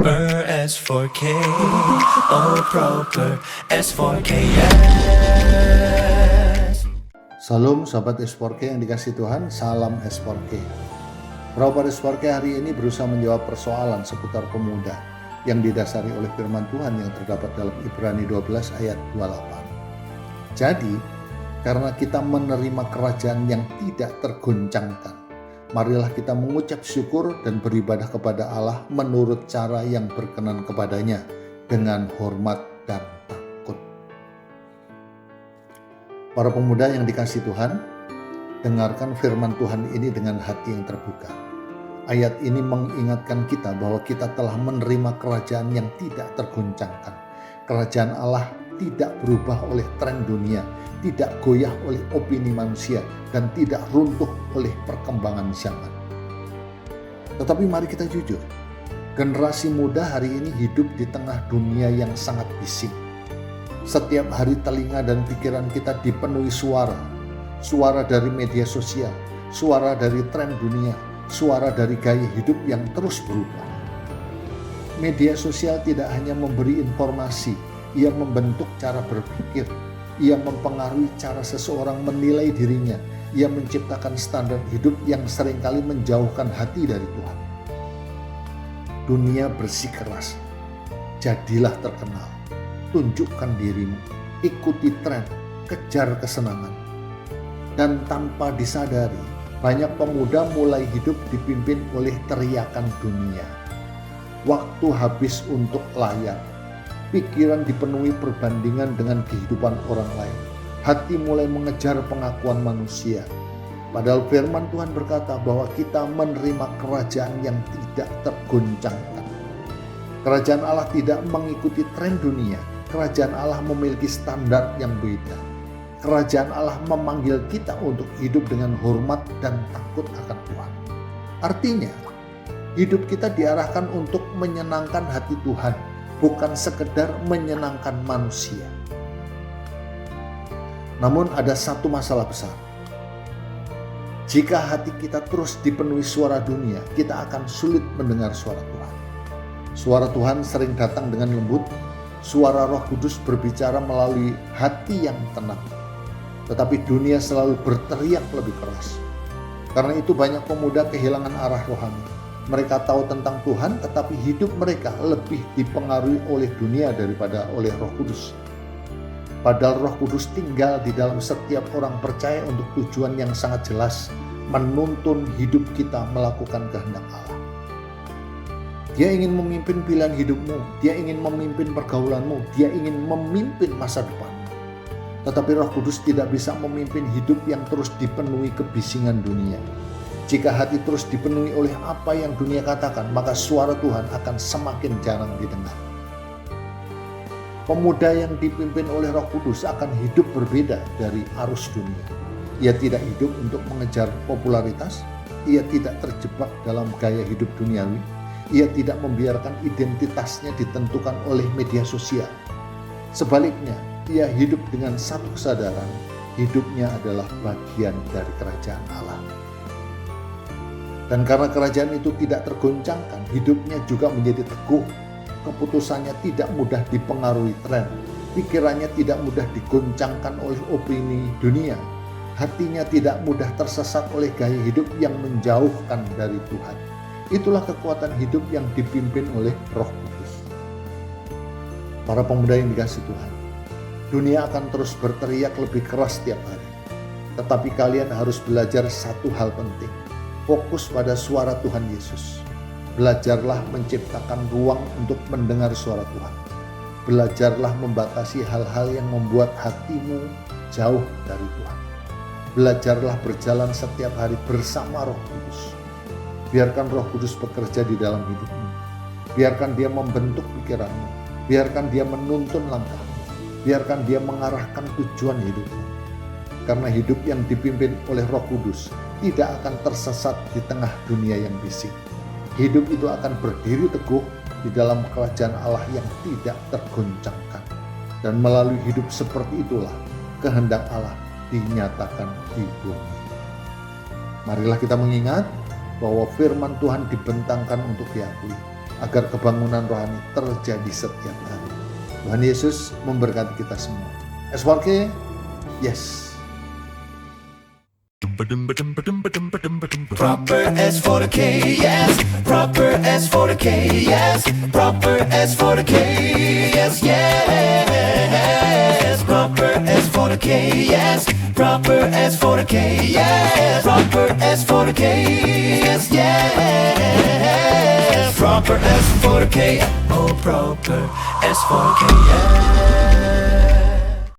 proper S4K, oh proper S4K, yes. Salam sahabat S4K yang dikasih Tuhan, salam S4K. Proper S4K hari ini berusaha menjawab persoalan seputar pemuda yang didasari oleh firman Tuhan yang terdapat dalam Ibrani 12 ayat 28. Jadi, karena kita menerima kerajaan yang tidak tergoncangkan, marilah kita mengucap syukur dan beribadah kepada Allah menurut cara yang berkenan kepadanya dengan hormat dan takut. Para pemuda yang dikasih Tuhan, dengarkan firman Tuhan ini dengan hati yang terbuka. Ayat ini mengingatkan kita bahwa kita telah menerima kerajaan yang tidak tergoncangkan. Kerajaan Allah tidak berubah oleh tren dunia, tidak goyah oleh opini manusia, dan tidak runtuh oleh perkembangan zaman. Tetapi mari kita jujur, generasi muda hari ini hidup di tengah dunia yang sangat bising. Setiap hari telinga dan pikiran kita dipenuhi suara dari media sosial, suara dari tren dunia, suara dari gaya hidup yang terus berubah. Media sosial tidak hanya memberi informasi, ia membentuk cara berpikir, ia mempengaruhi cara seseorang menilai dirinya, ia menciptakan standar hidup yang seringkali menjauhkan hati dari Tuhan. Dunia bersikeras, jadilah terkenal, tunjukkan dirimu, ikuti tren, kejar kesenangan. Dan tanpa disadari, banyak pemuda mulai hidup dipimpin oleh teriakan dunia. Waktu habis untuk layar, pikiran dipenuhi perbandingan dengan kehidupan orang lain. Hati mulai mengejar pengakuan manusia. Padahal firman Tuhan berkata bahwa kita menerima kerajaan yang tidak tergoncangkan. Kerajaan Allah tidak mengikuti tren dunia. Kerajaan Allah memiliki standar yang beda. Kerajaan Allah memanggil kita untuk hidup dengan hormat dan takut akan Tuhan. Artinya, hidup kita diarahkan untuk menyenangkan hati Tuhan, bukan sekedar menyenangkan manusia. Namun ada satu masalah besar. Jika hati kita terus dipenuhi suara dunia, kita akan sulit mendengar suara Tuhan. Suara Tuhan sering datang dengan lembut. Suara Roh Kudus berbicara melalui hati yang tenang. Tetapi dunia selalu berteriak lebih keras. Karena itu banyak pemuda kehilangan arah rohani. Mereka tahu tentang Tuhan, tetapi hidup mereka lebih dipengaruhi oleh dunia daripada oleh Roh Kudus. Padahal Roh Kudus tinggal di dalam setiap orang percaya untuk tujuan yang sangat jelas, menuntun hidup kita melakukan kehendak Allah. Dia ingin memimpin pilihan hidupmu, dia ingin memimpin pergaulanmu, dia ingin memimpin masa depanmu. Tetapi Roh Kudus tidak bisa memimpin hidup yang terus dipenuhi kebisingan dunia. Jika hati terus dipenuhi oleh apa yang dunia katakan, maka suara Tuhan akan semakin jarang didengar. Pemuda yang dipimpin oleh Roh Kudus akan hidup berbeda dari arus dunia. Ia tidak hidup untuk mengejar popularitas, ia tidak terjebak dalam gaya hidup duniawi, ia tidak membiarkan identitasnya ditentukan oleh media sosial. Sebaliknya, ia hidup dengan satu kesadaran, hidupnya adalah bagian dari kerajaan Allah. Dan karena kerajaan itu tidak tergoncangkan, hidupnya juga menjadi teguh. Keputusannya tidak mudah dipengaruhi tren, pikirannya tidak mudah digoncangkan oleh opini dunia, hatinya tidak mudah tersesat oleh gaya hidup yang menjauhkan dari Tuhan. Itulah kekuatan hidup yang dipimpin oleh Roh Kudus. Para pemuda yang dikasih Tuhan, dunia akan terus berteriak lebih keras setiap hari. Tetapi kalian harus belajar satu hal penting. Fokus pada suara Tuhan Yesus. Belajarlah menciptakan ruang untuk mendengar suara Tuhan. Belajarlah membatasi hal-hal yang membuat hatimu jauh dari Tuhan. Belajarlah berjalan setiap hari bersama Roh Kudus. Biarkan Roh Kudus bekerja di dalam hidupmu. Biarkan dia membentuk pikiranmu. Biarkan dia menuntun langkahmu. Biarkan dia mengarahkan tujuan hidupmu. Karena hidup yang dipimpin oleh Roh Kudus tidak akan tersesat di tengah dunia yang bising. Hidup itu akan berdiri teguh di dalam kerajaan Allah yang tidak tergoncangkan. Dan melalui hidup seperti itulah kehendak Allah dinyatakan di bumi. Marilah kita mengingat bahwa firman Tuhan dibentangkan untuk diakui. agar kebangunan rohani terjadi setiap hari. Tuhan Yesus memberkati kita semua. S4K, yes. Proper S for the K, yes. Proper S for the K, yes. Proper S for the K, yes, yes. Proper S for the K, yes. Proper S for the K, yes. Proper S for the K, yes, yes. Proper S for the K, oh proper S for the K, yes.